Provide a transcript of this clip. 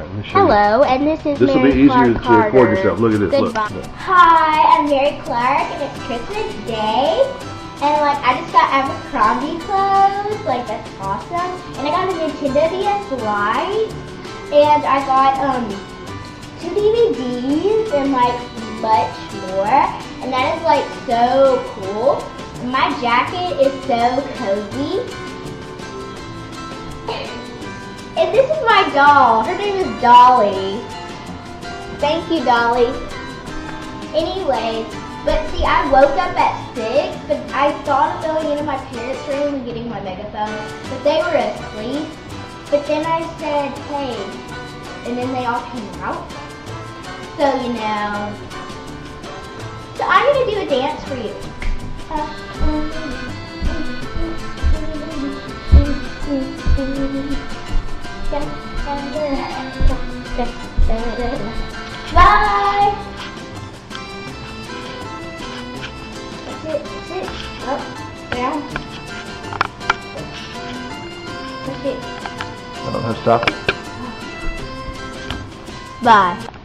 Hello, and this is This will be Mary easier Clarke to record Carter. yourself. Look at this. Look. Goodbye. Hi, I'm Mary Clarke, and it's Christmas Day. And like, I just got Abercrombie clothes. Like, that's awesome. And I got a Nintendo DS Lite. And I got 2 DVDs and like much more. And that is like so cool. My jacket is so cozy. And this is my doll. Her name is Dolly. Thank you, Dolly. Anyways, but see, I woke up at 6, but I thought of going into my parents' room and getting my megaphone, but they were asleep. But then I said, hey, and then they all came out. So, you know. So I'm going to do a dance for you. Bye! Sit, up, down. Push it. I don't know how to stop it. Bye.